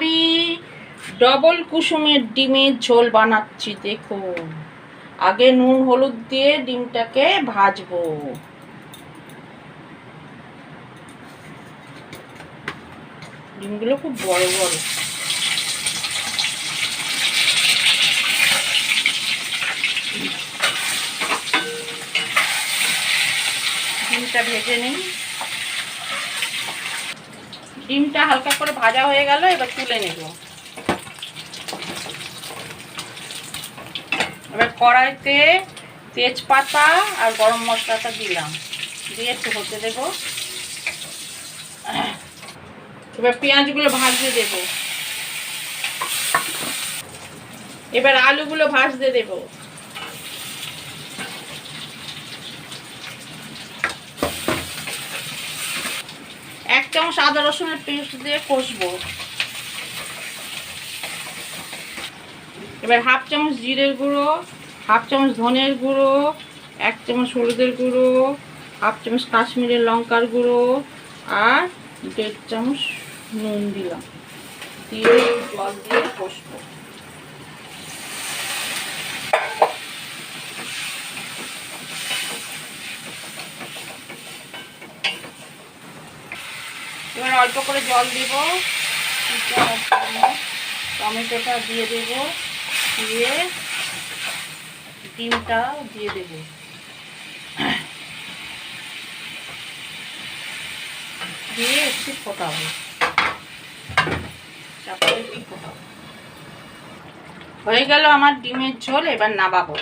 আমি ডবল কুসুমের ডিমের ঝোল বানাচ্ছি। দেখুন, আগে নুন হলুদ দিয়ে ডিমটাকে ভাজবো। ডিমগুলো খুব বড় বড়। ডিমটা ভেজে নিই। ডিমটা হালকা করে ভাজা হয়ে গেল, এবার তুলে নেব। এবার কড়াইতে তেজপাতা আর গরম মশলাটা দিলাম, দিয়ে একটু হতে দেব। এবার পেঁয়াজগুলো ভাজতে দেব। এবার আলুগুলো ভাজতে দেব। এক চামচ আদা রসুনের পেস্ট দিয়ে কষবো। এবার হাফ চামচ জিরের গুঁড়ো, হাফ চামচ ধনের গুঁড়ো, এক চামচ হলুদের গুঁড়ো, হাফ চামচ কাশ্মীরের লঙ্কার গুঁড়ো আর 1.5 চামচ নুন দিলাম, দিয়ে জল দিয়ে কষবো। এবার অল্প করে জল দিব, টমেটোটা দিয়ে দেব, দিয়ে ডিমটা দিয়ে দেব, দিয়ে একটু ফোটাবো, চাপা একটু ফোটাবো। হয়ে গেল আমার ডিমের ঝোল, এবার নামাবো।